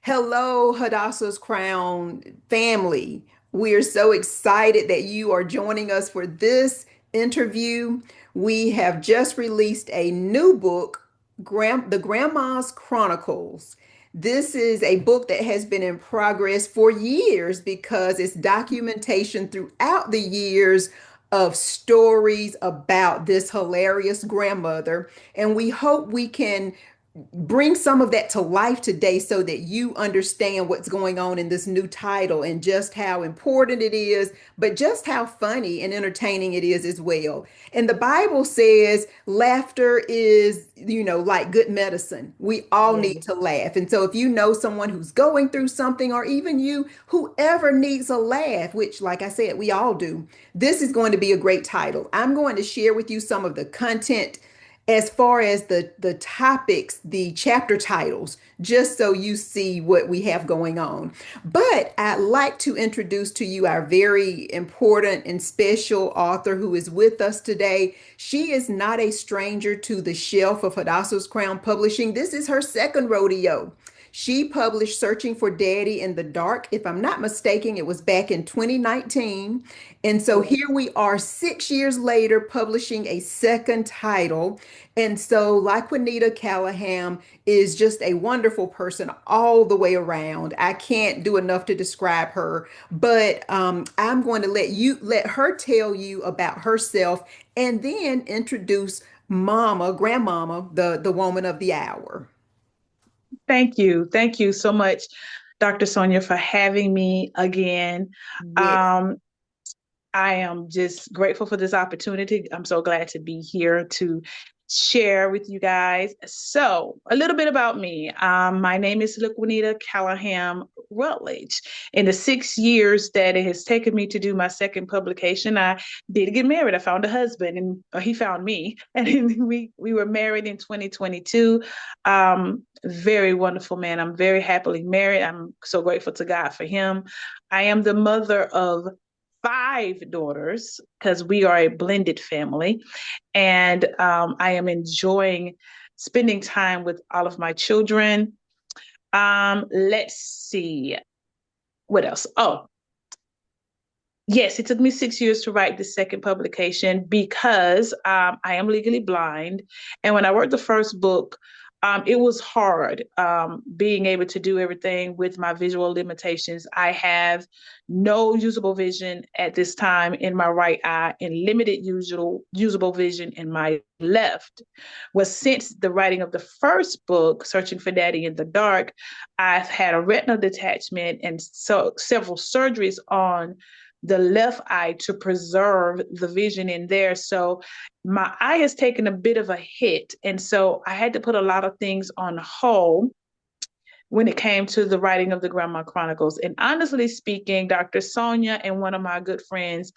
Hello, Hadassah's Crown family. We are so excited that you are joining us for this interview. We have just released a new book, The Grandma's Chronicles. This is a book that has been in progress for years because it's documentation throughout the years of stories about this hilarious grandmother. And we hope we can bring some of that to life today so that you understand what's going on in this new title and just how important it is, but just how funny and entertaining it is as well. And the Bible says laughter is, like good medicine. We all Yeah. need to laugh. And so if you know someone who's going through something, or even you, whoever needs a laugh, which, like I said, we all do, this is going to be a great title. I'm going to share with you some of the content as far as the topics, the chapter titles, just so you see what we have going on. But I'd like to introduce to you our very important and special author who is with us today. She is not a stranger to the shelf of Hadassah's Crown Publishing. This is her second rodeo. She published Searching for Daddy in the Dark. If I'm not mistaken, it was back in 2019. And so Yeah. here we are 6 years later publishing a second title. And so Liquinita Callaham is just a wonderful person all the way around. I can't do enough to describe her, but I'm going to let her tell you about herself and then introduce Mama, Grandmama, the woman of the hour. Thank you. Thank you so much, Dr. Sonia, for having me again. Yes. Um, I am just grateful for this opportunity. I'm so glad to be here to share with you guys. So, a little bit about me. My name is Liquinita Callaham-Rutledge. In the 6 years that it has taken me to do my second publication, I did get married. I found a husband, and he found me, and we were married in 2022. Very wonderful man. I'm very happily married. I'm so grateful to God for him. I am the mother of five daughters because we are a blended family. And I am enjoying spending time with all of my children. Let's see. What else? Oh, yes, it took me 6 years to write the second publication because I am legally blind. And when I wrote the first book, it was hard being able to do everything with my visual limitations. I have no usable vision at this time in my right eye and limited usable vision in my left. Well, since the writing of the first book, Searching for Daddy in the Dark, I've had a retinal detachment and so several surgeries on the left eye to preserve the vision in there. So my eye has taken a bit of a hit. And so I had to put a lot of things on hold when it came to the writing of the Grandma Chronicles. And honestly speaking, Dr. Sonia and one of my good friends,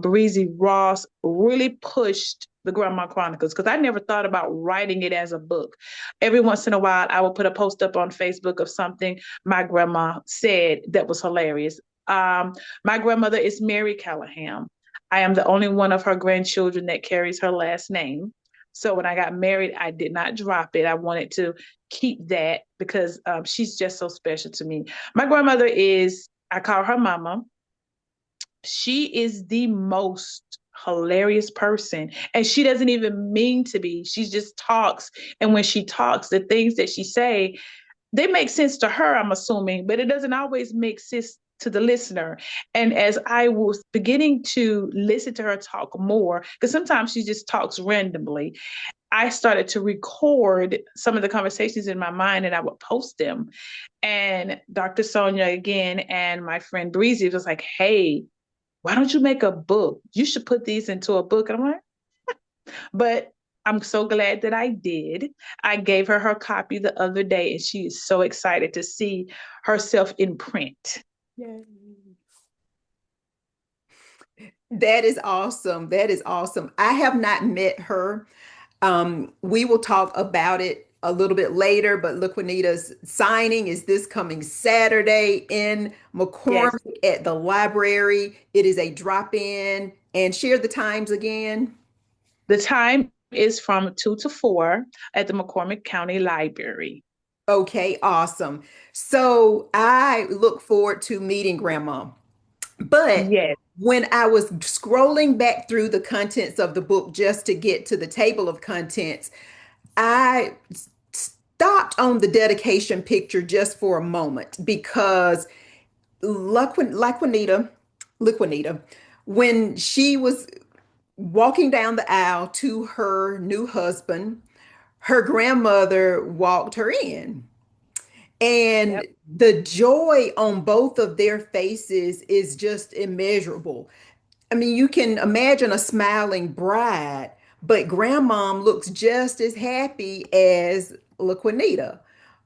Breezy Ross, really pushed the Grandma Chronicles because I never thought about writing it as a book. Every once in a while, I would put a post up on Facebook of something my grandma said that was hilarious. My grandmother is Mary Callaham. I am the only one of her grandchildren that carries her last name. So when I got married, I did not drop it. I wanted to keep that because she's just so special to me. My grandmother is, I call her mama. She is the most hilarious person. And she doesn't even mean to be. She just talks. And when she talks, the things that she say, they make sense to her, I'm assuming, but it doesn't always make sense to the listener. And as I was beginning to listen to her talk more, because sometimes she just talks randomly, I started to record some of the conversations in my mind and I would post them. And Dr. Sonia again and my friend Breezy was like, hey, why don't you make a book? You should put these into a book. And I'm like, but I'm so glad that I did. I gave her her copy the other day, and she is so excited to see herself in print. Yay. That is awesome. That is awesome. I have not met her. We will talk about it a little bit later, but Liquinita's signing is this coming Saturday in Yes. McCormick at the library. It is a drop-in, and share the times again. The time is from 2 to 4 at the McCormick County Library. Okay, awesome. So I look forward to meeting Grandma. But Yes. when I was scrolling back through the contents of the book just to get to the table of contents, I stopped on the dedication picture just for a moment because Liquinita, when she was walking down the aisle to her new husband, her grandmother walked her in. Yep. And the joy on both of their faces is just immeasurable. I mean, you can imagine a smiling bride, but grandmom looks just as happy as LaQuanita.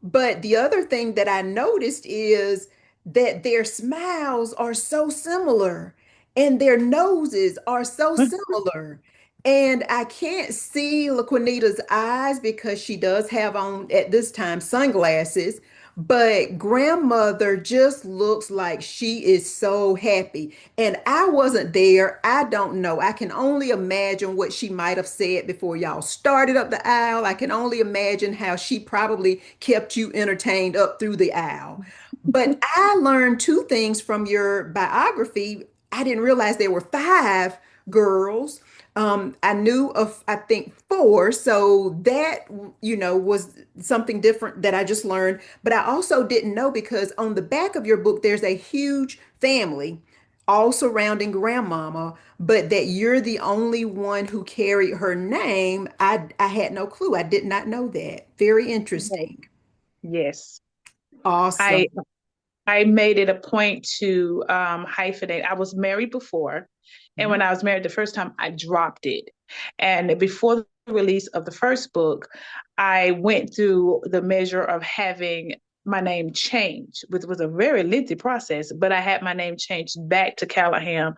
But the other thing that I noticed is that their smiles are so similar and their noses are so similar. And I can't see LaQuanita's eyes because she does have on at this time sunglasses, but grandmother just looks like she is so happy. And I wasn't there. I don't know. I can only imagine what she might have said before y'all started up the aisle. I can only imagine how she probably kept you entertained up through the aisle. But I learned two things from your biography. I didn't realize there were five girls. I knew of, I think, four. So that, was something different that I just learned. But I also didn't know because on the back of your book, there's a huge family all surrounding grandmama, but that you're the only one who carried her name. I had no clue. I did not know that. Very Yes. interesting. Yes. I Awesome. I made it a point to hyphenate. I was married before, and when Mhm. I was married the first time, I dropped it. And before the release of the first book, I went through the measure of having my name changed, which was a very lengthy process, but I had my name changed back to Callaham,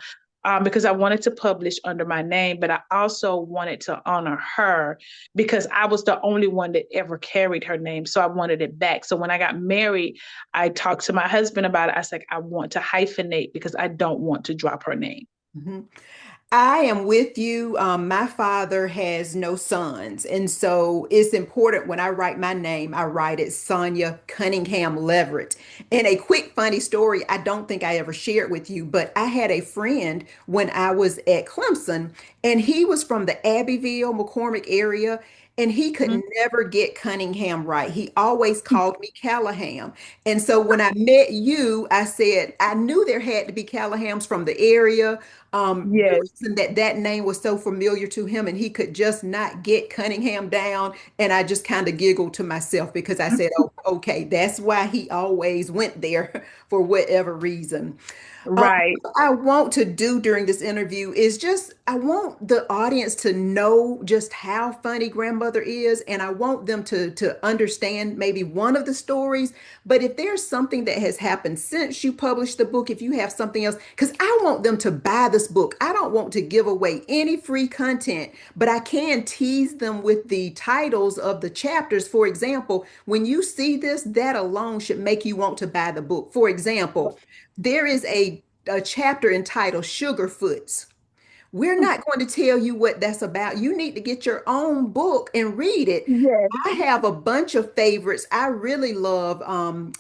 because I wanted to publish under my name, but I also wanted to honor her because I was the only one that ever carried her name. So I wanted it back. So when I got married, I talked to my husband about it. I was like, I want to hyphenate because I don't want to drop her name. Mhm. I am with you. My father has no sons. And so it's important when I write my name, I write it Sonia Cunningham Leverette. And a quick funny story, I don't think I ever shared with you, but I had a friend when I was at Clemson, and he was from the Abbeville, McCormick area. And he could Mhm. never get Cunningham right. He always called me Callaham. And so when I met you, I said, I knew there had to be Callahams from the area. The Yes. reason that that name was so familiar to him and he could just not get Cunningham down. And I just kind of giggled to myself because I said, oh, okay, that's why he always went there for whatever reason. Right. What I want to do during this interview is just, I want the audience to know just how funny grandmother is, and I want them to understand maybe one of the stories. But if there's something that has happened since you published the book, if you have something else, because I want them to buy this book. I don't want to give away any free content, but I can tease them with the titles of the chapters. For example, when you see this, that alone should make you want to buy the book. For example, there is a chapter entitled Sugarfoots. We're not going to tell you what that's about. You need to get your own book and read it. Yes. I have a bunch of favorites. I really love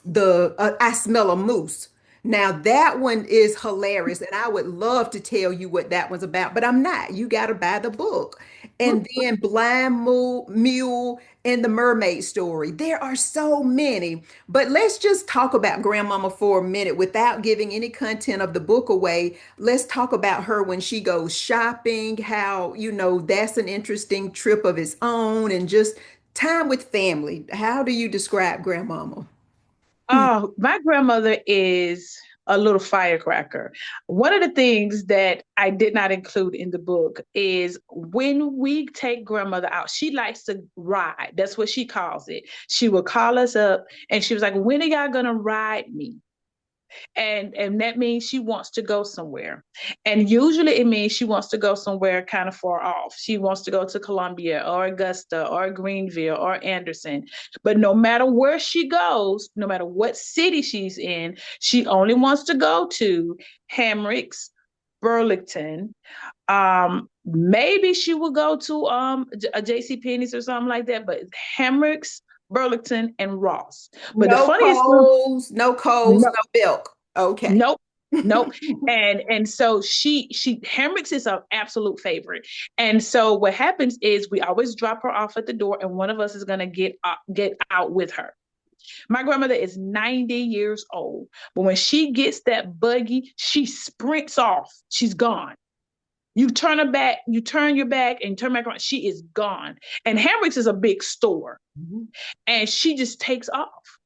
the I Smell a Moose. Now that one is hilarious, and I would love to tell you what that one's about, but I'm not. You got to buy the book. And then Mule and the Mermaid Story. There are so many, but let's just talk about Grandmama for a minute without giving any content of the book away. Let's talk about her when she goes shopping, how, that's an interesting trip of its own, and just time with family. How do you describe Grandmama? Oh, my grandmother is a little firecracker. One of the things that I did not include in the book is when we take grandmother out, she likes to ride. That's what she calls it. She will call us up and she was like, when are y'all gonna ride me? And that means she wants to go somewhere, and usually it means she wants to go somewhere kind of far off. She wants to go to Columbia or Augusta or Greenville or Anderson, but no matter where she goes, no matter what city she's in, she only wants to go to Hamricks, Burlington. Maybe she will go to a JC Penney's or something like that, but Hamricks, Burlington, and Ross. But the No funniest thing, Coles, no Coles, no, no milk. Okay. nope, nope. And so she Hendrix is our absolute favorite. And so what happens is we always drop her off at the door, and one of us is gonna get out with her. My grandmother is 90 years old, but when she gets that buggy, she sprints off. She's gone. You turn her back, you turn your back and turn back around. She is gone. And Hendrix is a big store, Mhm. and she just takes off.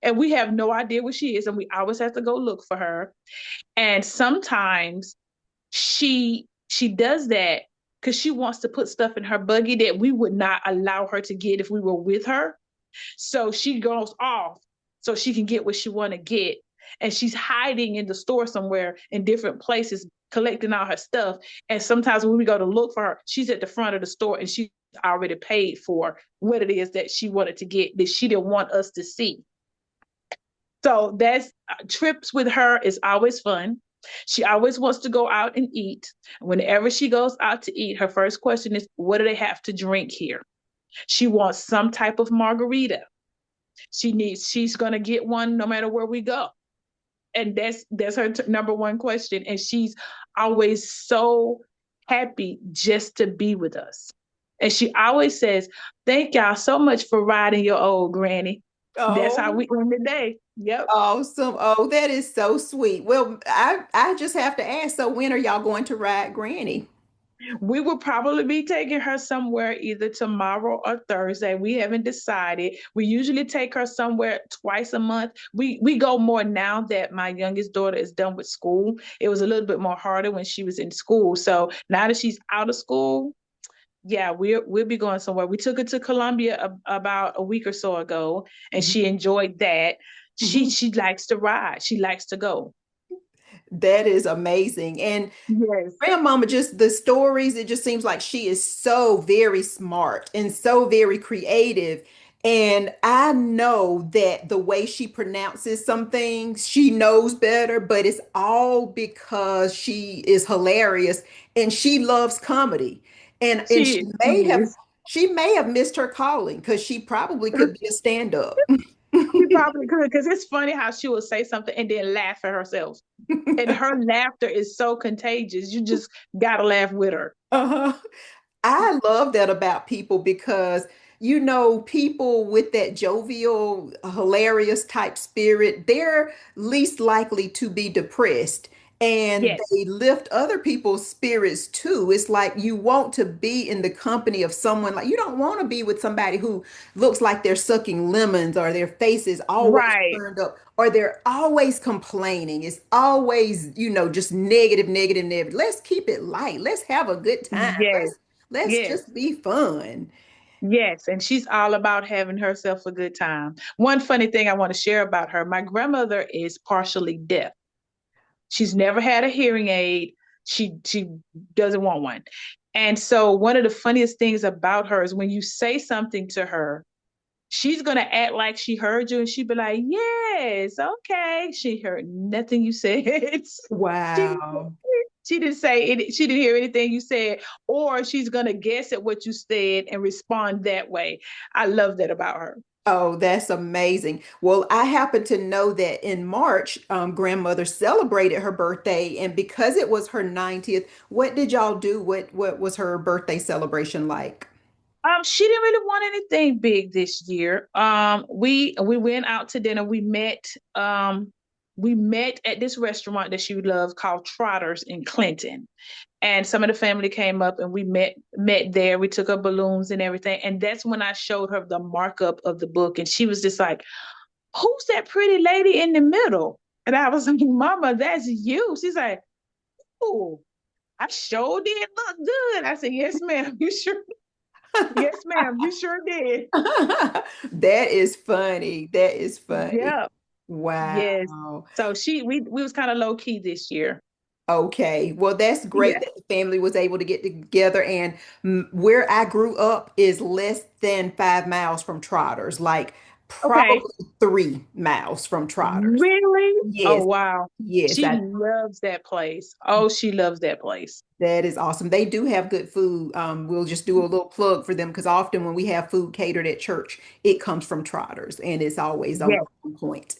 And we have no idea where she is, and we always have to go look for her. And sometimes she does that because she wants to put stuff in her buggy that we would not allow her to get if we were with her. So she goes off so she can get what she want to get. And she's hiding in the store somewhere in different places, collecting all her stuff. And sometimes when we go to look for her, she's at the front of the store and she's already paid for what it is that she wanted to get that she didn't want us to see. So that's trips with her is always fun. She always wants to go out and eat. Whenever she goes out to eat, her first question is, what do they have to drink here? She wants some type of margarita. She's gonna get one no matter where we go. And that's her number one question. And she's always so happy just to be with us. And she always says, thank y'all so much for riding your old granny. That's how Oh, we end the day. Yep. awesome. Oh, that is so sweet. Well, I just have to ask, so when are y'all going to ride Granny? We will probably be taking her somewhere either tomorrow or Thursday. We haven't decided. We usually take her somewhere twice a month. We go more now that my youngest daughter is done with school. It was a little bit more harder when she was in school. So now that she's out of school, yeah, we'll be going somewhere. We took her to Columbia about a week or so ago, and Mhm. she enjoyed that. She Mhm. she likes to ride. She likes to go. That is amazing. And Yes, Grandmama, just the stories, it just seems like she is so very smart and so very creative. And I know that the way she pronounces some things, she knows better, but it's all because she is hilarious and she loves comedy. And she is. she may have missed her calling because she probably could be a stand-up. She probably could because it's funny how she will say something and then laugh at herself. And her laughter is so contagious. You just gotta laugh with her. Uh-huh. I love that about people because, people with that jovial, hilarious type spirit, they're least likely to be depressed and Yes, they lift other people's spirits too. It's like you want to be in the company of someone like you don't want to be with somebody who looks like they're sucking lemons or their face is always right. turned up or they're always complaining. It's always, just negative, negative, negative. Let's keep it light. Let's have a good time. Yes, Let's yes, just be fun. yes. And she's all about having herself a good time. One funny thing I want to share about her, my grandmother is partially deaf. She's never had a hearing aid. She doesn't want one. And so one of the funniest things about her is when you say something to her, she's gonna act like she heard you and she'd be like, yes, okay. She heard nothing you said. she Wow. she didn't say it, she didn't hear anything you said, or she's gonna guess at what you said and respond that way. I love that about her. Oh, that's amazing. Well, I happen to know that in March, grandmother celebrated her birthday, and because it was her 90th, what did y'all do? What was her birthday celebration like? She didn't really want anything big this year. We went out to dinner. We met at this restaurant that she loved called Trotters in Clinton. And some of the family came up and we met there. We took her balloons and everything. And that's when I showed her the markup of the book. And she was just like, who's that pretty lady in the middle? And I was like, Mama, that's you. She's like, oh, I sure did look good. I said, yes, ma'am. You sure? Yes, ma'am. You sure did. That is funny. That is funny. Yeah. Yes. Wow. So we was kind of low key this year. Okay, well, that's great Yeah. that the family was able to get together. And where I grew up is less than 5 miles from Trotters. Like, Okay. probably 3 miles from Trotters. Really? Oh, Yes, wow. yes, She loves that place. Oh, she loves that place. that is awesome. They do have good food. We'll just do a little plug for them because often when we have food catered at church, it comes from Trotters and it's always Yes, on point.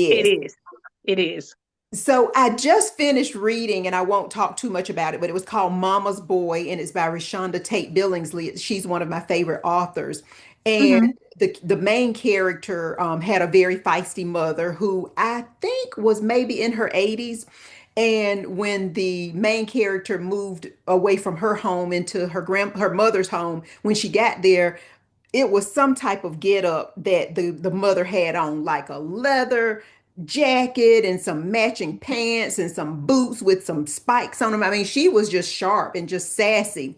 it Yes. is. It is. So I just finished reading, and I won't talk too much about it, but it was called Mama's Boy, and it's by Rashonda Tate Billingsley. She's one of my favorite authors. And Mhm. the main character had a very feisty mother who I think was maybe in her 80s. And when the main character moved away from her home into her mother's home, when she got there, it was some type of get up that the mother had on, like a leather jacket and some matching pants and some boots with some spikes on them. I mean, she was just sharp and just sassy.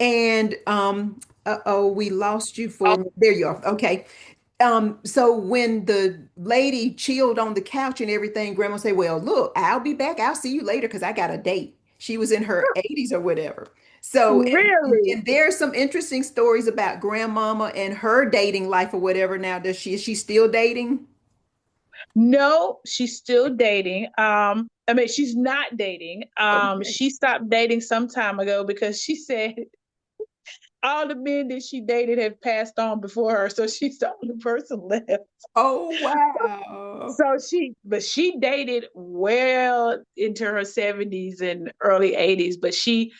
And oh, we lost you Oh, for there you are. Okay. So when the lady chilled on the couch and everything, grandma said, well, look, I'll be back. I'll see you later because I got a date. She was in her 80s or whatever. So, really? and there's some interesting stories about grandmama and her dating life or whatever. Now, is she still dating? No, she's still dating. I mean, she's not dating. Okay. She stopped dating some time ago because she said all the men that she dated had passed on before her, so she's the only person left. Oh, wow. But she dated well into her 70s and early 80s, but she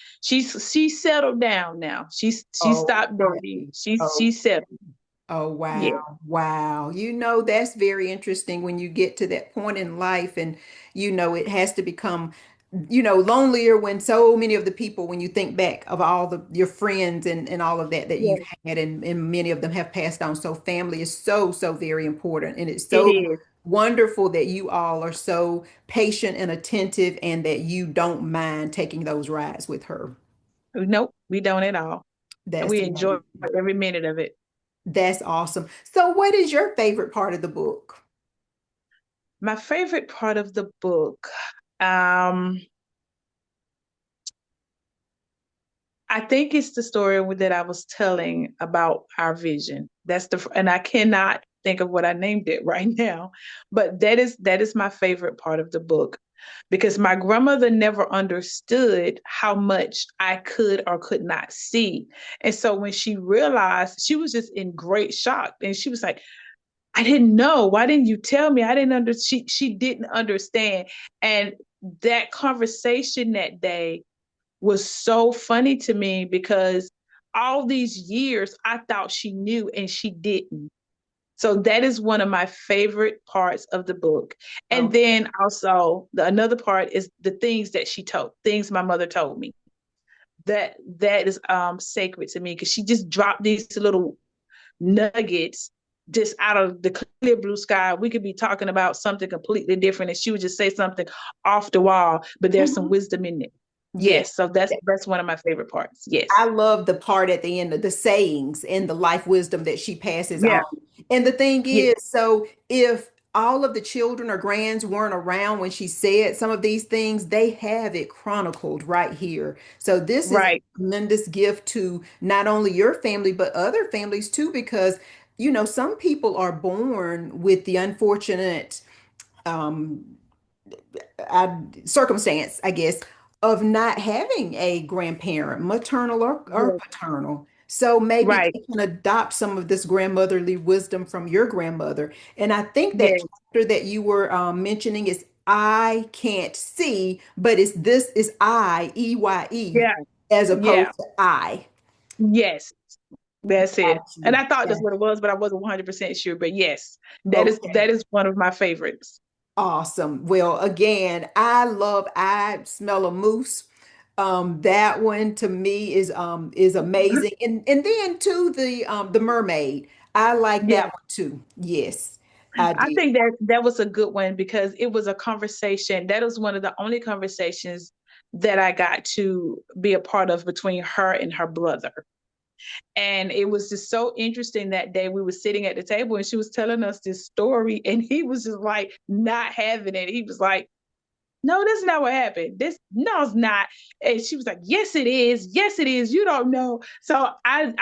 settled down now. She Oh, stopped dating. oh, She settled. oh, wow. Yeah, Wow. That's very interesting when you get to that point in life and, it has to become, lonelier when so many of the people, when you think back of all your friends and all of that you yeah, had, and many of them have passed on. So family is so, so very important. And it's it so is. wonderful that you all are so patient and attentive and that you don't mind taking those rides with her. Nope, we don't at all. That's We enjoy amazing. every minute of it. That's awesome. So, what is your favorite part of the book? My favorite part of the book, um, I think it's the story that I was telling about our vision. And I cannot think of what I named it right now, but that is my favorite part of the book because my grandmother never understood how much I could or could not see. And so when she realized, she was just in great shock and she was like, I didn't know. Why didn't you tell me? I didn't under she didn't understand. And that conversation that day was so funny to me because all these years I thought she knew and she didn't. So that is one of my favorite parts of the book. And Oh, then also another part is the things that she told, things my mother told me. That is sacred to me because she just dropped these little nuggets just out of the clear blue sky. We could be talking about something completely different, and she would just say something off the wall, but there's some mhm. wisdom in it. Yeah. Yes, so that's one of my favorite parts. I Yes, love the part at the end of the sayings and the life wisdom that she passes on. yeah, And the thing yeah, is, so if all of the children or grands weren't around when she said some of these things, they have it chronicled right here. So this is a right. tremendous gift to not only your family, but other families too, because, some people are born with the unfortunate um, circumstance, I guess, of not having a grandparent, maternal or Yes, paternal. So maybe right. they can adopt some of this grandmotherly wisdom from your grandmother. And I think that Yes, chapter that you were mentioning is I can't see, but this is EYE, yeah, as yeah, opposed to I. yes. That's Got it. And you. I thought that's Got what it was, but I wasn't 100% sure. But yes, that is Okay. that is one of my favorites. Awesome. Well, again, I smell a moose. That one to me is amazing. And then too the mermaid. I like Yeah, that one too. Yes, I I did. think that was a good one because it was a conversation. That was one of the only conversations that I got to be a part of between her and her brother. And it was just so interesting that day. We were sitting at the table and she was telling us this story, and he was just like not having it. He was like, no, that's not what happened. This, no, it's not. And she was like, yes, it is. Yes, it is. You don't know. So I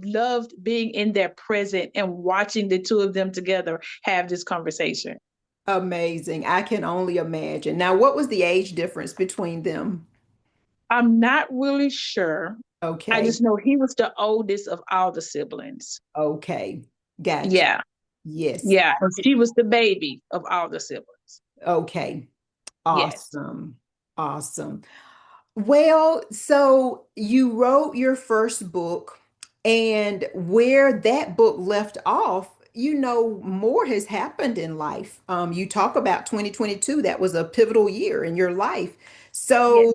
loved being in there present and watching the two of them together have this conversation. Amazing. I can only imagine. Now, what was the age difference between them? I'm not really sure. I Okay. just know he was the oldest of all the siblings. Okay. Gotcha. Yeah. Yes. Yeah. And she was the baby of all the siblings. Okay. Yes. Awesome. Awesome. Well, so you wrote your first book, and where that book left off, more has happened in life. You talk about 2022, that was a pivotal year in your life. Yes. So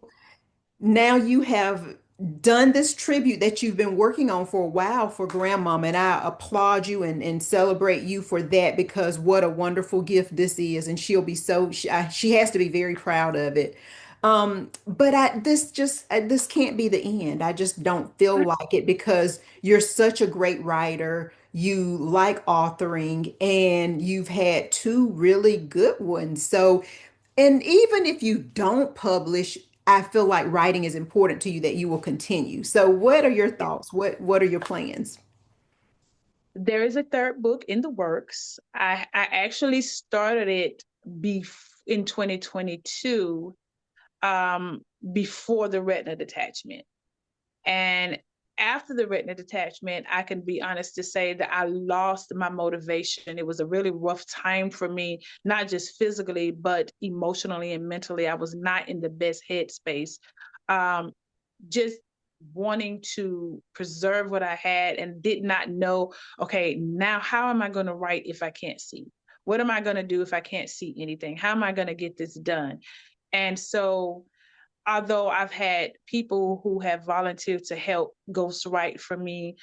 now you have done this tribute that you've been working on for a while for grandmama, and I applaud you and celebrate you for that, because what a wonderful gift this is, and she'll be she has to be very proud of it. But this can't be the end. I just don't feel like it, because you're such a great writer. You like authoring, and you've had two really good ones. So, and even if you don't publish, I feel like writing is important to you, that you will continue. So what are your thoughts? What are your plans? There is a third book in the works. I actually started it in 2022, before the retina detachment. And after the retina detachment, I can be honest to say that I lost my motivation. It was a really rough time for me, not just physically, but emotionally and mentally. I was not in the best headspace. Um, just wanting to preserve what I had and did not know, okay, now how am I going to write if I can't see? What am I going to do if I can't see anything? How am I going to get this done? And so, although I've had people who have volunteered to help ghostwrite for me,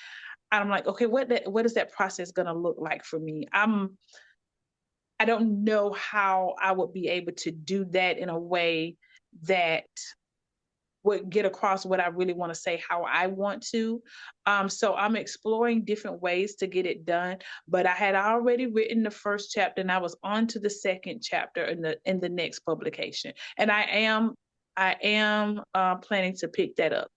I'm like, okay, what is that process going to look like for me? I don't know how I would be able to do that in a way that would get across what I really want to say, how I want to. So I'm exploring different ways to get it done. But I had already written the first chapter, and I was on to the second chapter in the next publication. And I am planning to pick that up.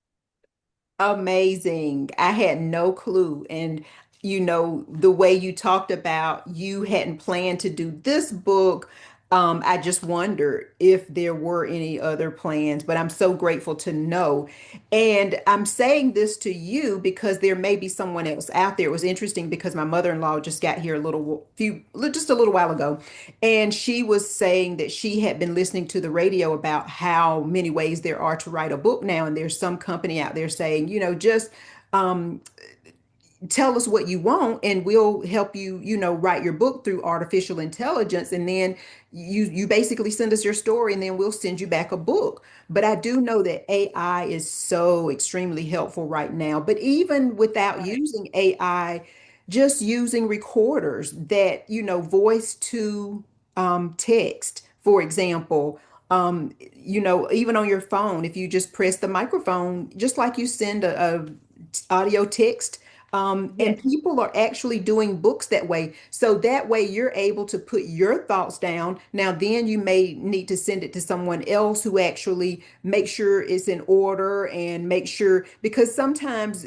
Amazing. I had no clue. And the way you talked about you hadn't planned to do this book, I just wondered if there were any other plans, but I'm so grateful to know. And I'm saying this to you because there may be someone else out there. It was interesting because my mother-in-law just got here just a little while ago, and she was saying that she had been listening to the radio about how many ways there are to write a book now. And there's some company out there saying, just um, tell us what you want and we'll help you, write your book through artificial intelligence. And then you basically send us your story, and then we'll send you back a book. But I do know that AI is so extremely helpful right now. But even without Right. using AI, just using recorders that, voice to text, for example, even on your phone, if you just press the microphone, just like you send a audio text, and Yes. people are actually doing books that way. So that way you're able to put your thoughts down. Now, then you may need to send it to someone else who actually make sure it's in order, and make sure, because sometimes,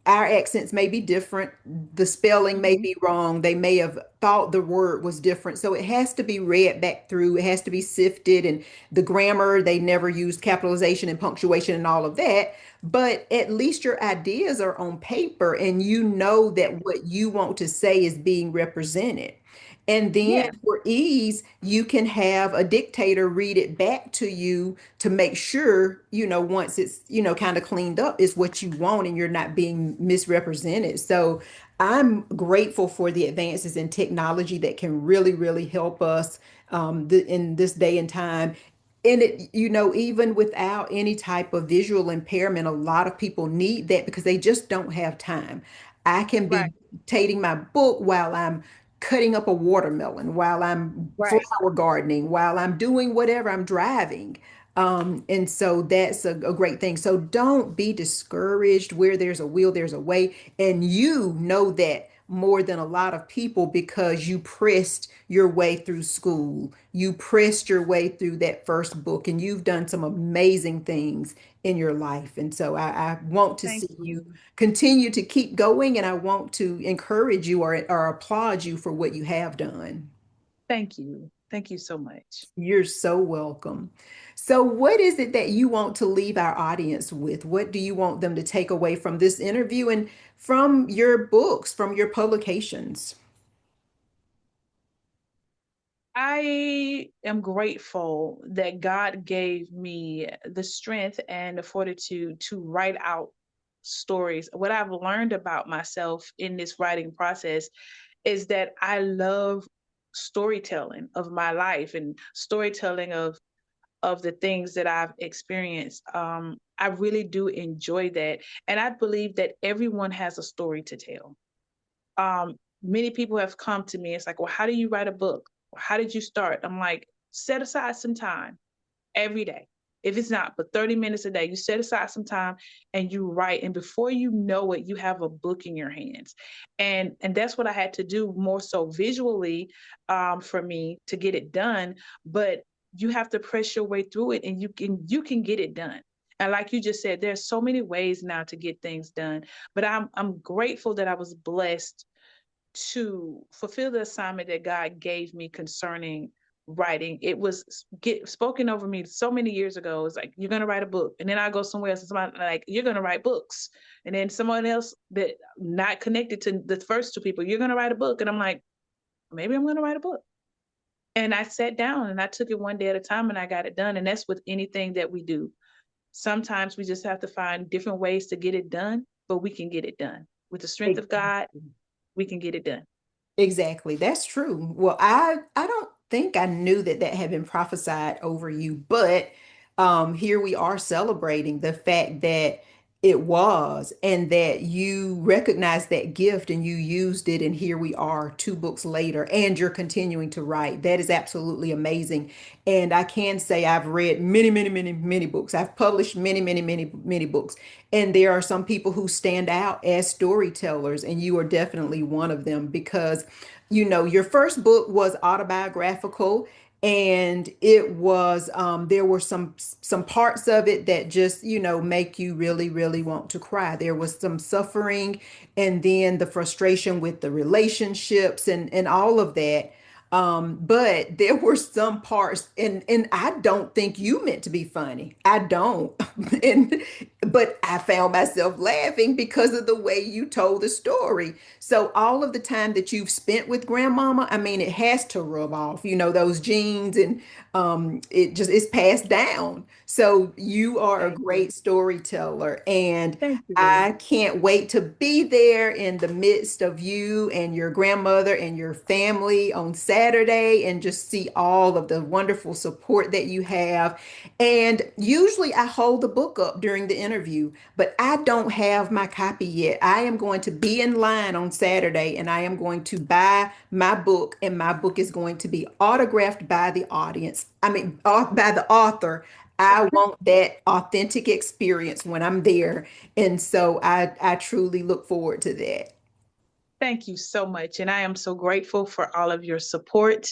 our accents may be different. The spelling may Mhm. be wrong. They may have thought the word was different. So it has to be read back through. It has to be sifted. And the grammar, they never used capitalization and punctuation and all of that. But at least your ideas are on paper, and you know Yes. that what you want to say is being represented. And then Yeah. for ease, you can have a dictator read it back to you to make sure, once it's, kind of cleaned up, is what you want and you're not being misrepresented. So I'm grateful for the advances in technology that can really, really help us in this day and time. And even without any type of visual impairment, a lot of people need that because they just don't have time. I can Right. be dictating my book while I'm cutting up a watermelon, while I'm Right. flower gardening, while I'm doing whatever, I'm driving. And so that's a great thing. So don't be discouraged. Where there's a will, there's a way. And you know that more than a lot of people because you pressed your way through school. You pressed your way through that first book, and you've done some amazing things in your life. And so I want to Thank see you you. continue to keep going, and I want to encourage you or applaud you for what you have done. Thank you. Thank you so much. You're so welcome. So, what is it that you want to leave our audience with? What do you want them to take away from this interview and from your books, from your publications? I am grateful that God gave me the strength and the fortitude to write out stories. What I've learned about myself in this writing process is that I love storytelling of my life and storytelling of the things that I've experienced. I really do enjoy that, and I believe that everyone has a story to tell. Many people have come to me. It's like, well, how do you write a book? How did you start? I'm like, set aside some time every day. If it's not but 30 minutes a day, you set aside some time and you write. And before you know it, you have a book in your hands. And that's what I had to do more so visually for me to get it done. But you have to press your way through it and you can get it done. And like you just said, there's so many ways now to get things done. But I'm grateful that I was blessed to fulfill the assignment that God gave me concerning writing. It was spoken over me so many years ago. It's like, you're going to write a book. And then I go somewhere else and somebody like, you're going to write books. And then someone else that not connected to the first two people, you're going to write a book. And I'm like, maybe I'm going to write a book. And I sat down and I took it one day at a time and I got it done. And that's with anything that we do. Sometimes we just have to find different ways to get it done, but we can get it done. With the strength of God, we can get it done. Exactly. That's true. Well, I don't think I knew that that had been prophesied over you, but here we are celebrating the fact that it was and that you recognized that gift and you used it, and here we are 2 books later and you're continuing to write. That is absolutely amazing. And I can say I've read many, many, many, many books. I've published many, many, many, many books. And there are some people who stand out as storytellers, and you are definitely one of them because, your first book was autobiographical, and it was there were some parts of it that just make you really really want to cry. There was some suffering, and then the frustration with the relationships and all of that. But there were some parts, and I don't think you meant to be funny. I don't. and but I found myself laughing because of the way you told the story. So all of the time that you've spent with grandmama, I mean, it has to rub off, those genes, and it's passed down. So you are a Thank you. great storyteller, and Thank you. I can't wait to be there in the midst of you and your grandmother and your family on Saturday and just see all of the wonderful support that you have. And usually I hold the book up during the interview, but I don't have my copy yet. I am going to be in line on Saturday and I am going to buy my book, and my book is going to be autographed by the audience. I mean, by the author. I want that authentic experience when I'm there. And so I truly look forward to that. Thank you so much. And I am so grateful for all of your support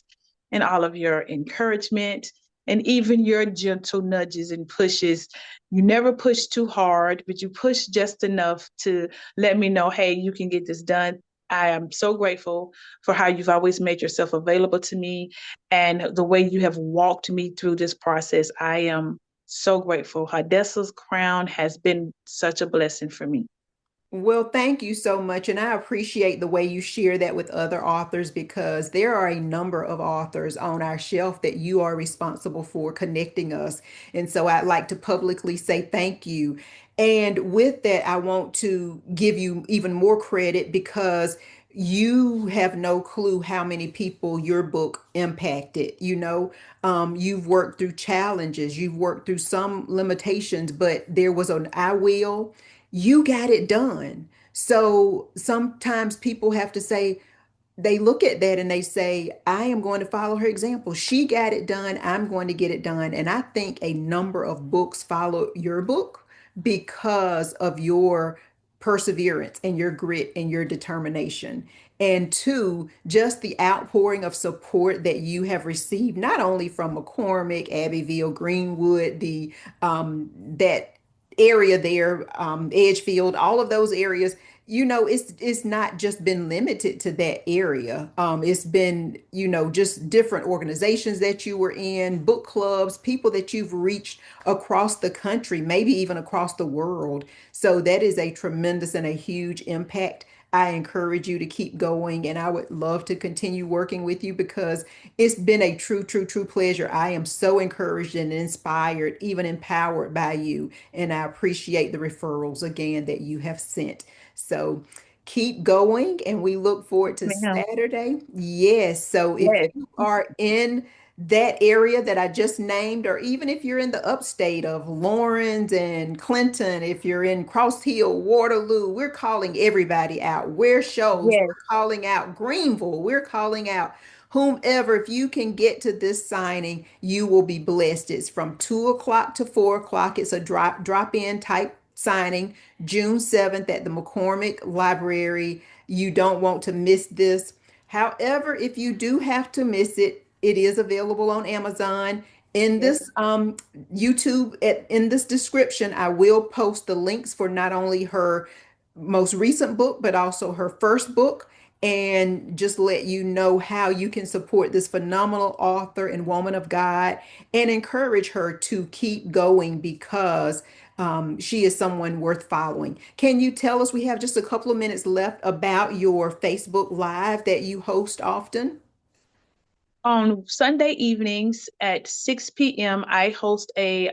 and all of your encouragement and even your gentle nudges and pushes. You never push too hard, but you push just enough to let me know, hey, you can get this done. I am so grateful for how you've always made yourself available to me and the way you have walked me through this process. I am so grateful. Hadassah's crown has been such a blessing for me. Well, thank you so much. And I appreciate the way you share that with other authors, because there are a number of authors on our shelf that you are responsible for connecting us. And so I'd like to publicly say thank you. And with that, I want to give you even more credit because you have no clue how many people your book impacted. You've worked through challenges, you've worked through some limitations, but there was an I will. You got it done. So sometimes people have to say, they look at that and they say, I am going to follow her example. She got it done. I'm going to get it done. And I think a number of books follow your book because of your perseverance and your grit and your determination. And two, just the outpouring of support that you have received, not only from McCormick, Abbeville, Greenwood, the that area there, Edgefield, all of those areas. It's not just been limited to that area. It's been, just different organizations that you were in, book clubs, people that you've reached across the country, maybe even across the world. So that is a tremendous and a huge impact. I encourage you to keep going, and I would love to continue working with you because it's been a true, true, true pleasure. I am so encouraged and inspired, even empowered by you, and I appreciate the referrals again that you have sent. So keep going, and we look forward to Ma'am. Saturday. Yes. So if Yes, you are in that area that I just named, or even if you're in the upstate of Lawrence and Clinton, if you're in Cross Hill, Waterloo, we're calling everybody out. Where shows, yes, we're calling out Greenville, we're calling out whomever. If you can get to this signing, you will be blessed. It's from 2 o'clock to 4 o'clock. It's a drop in type signing, June 7th at the McCormick Library. You don't want to miss this. However, if you do have to miss it, it is available on Amazon. In yes, this YouTube, in this description, I will post the links for not only her most recent book, but also her first book, and just let you know how you can support this phenomenal author and woman of God and encourage her to keep going because she is someone worth following. Can you tell us, we have just a couple of minutes left, about your Facebook Live that you host often? on Sunday evenings at 6 p.m., I host a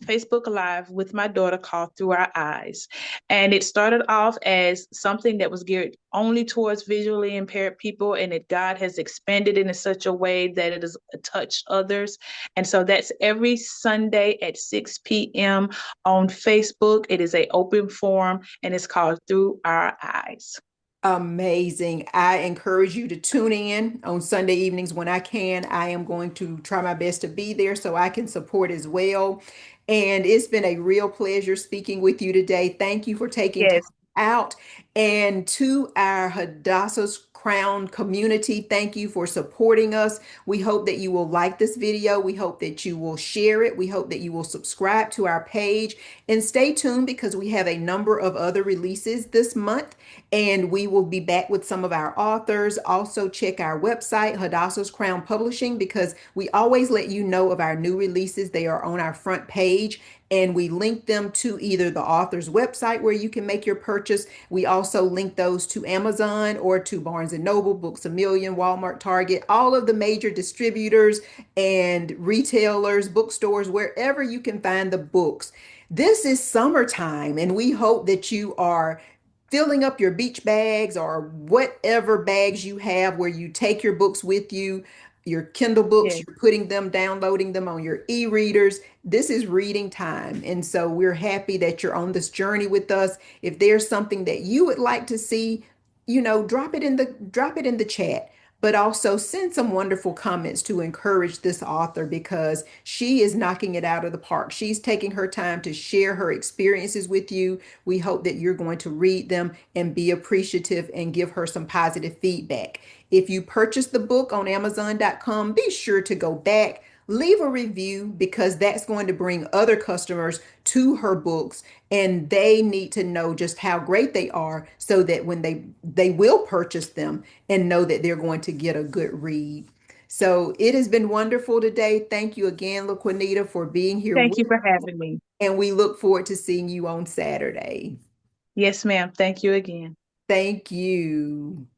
Facebook Live with my daughter called Through Our Eyes. And it started off as something that was geared only towards visually impaired people, and God has expanded it in such a way that it has touched others. And so that's every Sunday at 6 p.m. on Facebook. It is an open forum, and it's called Through Our Eyes. Amazing. I encourage you to tune in on Sunday evenings when I can. I am going to try my best to be there so I can support as well. And it's been a real pleasure speaking with you today. Thank you for taking time Yes, out. And to our Hadassah's Crown community, thank you for supporting us. We hope that you will like this video. We hope that you will share it. We hope that you will subscribe to our page and stay tuned because we have a number of other releases this month, and we will be back with some of our authors. Also, check our website, Hadassah's Crown Publishing, because we always let you know of our new releases. They are on our front page, and we link them to either the author's website where you can make your purchase. We also link those to Amazon or to Barnes and Noble, Books a Million, Walmart, Target, all of the major distributors and retailers, bookstores, wherever you can find the books. This is summertime, and we hope that you are filling up your beach bags or whatever bags you have where you take your books with you, your Kindle books, yes. you're putting them, downloading them on your e-readers. This is reading time. And so we're happy that you're on this journey with us. If there's something that you would like to see, drop it in the chat. But also send some wonderful comments to encourage this author because she is knocking it out of the park. She's taking her time to share her experiences with you. We hope that you're going to read them and be appreciative and give her some positive feedback. If you purchase the book on Amazon.com, be sure to go back, leave a review, because that's going to bring other customers to her books, and they need to know just how great they are so that when they will purchase them and know that they're going to get a good read. So it has been wonderful today. Thank you again, Liquinita, for being here Thank with you for us, having me. and we look forward to seeing you on Saturday. Yes, ma'am. Thank you again. Thank you.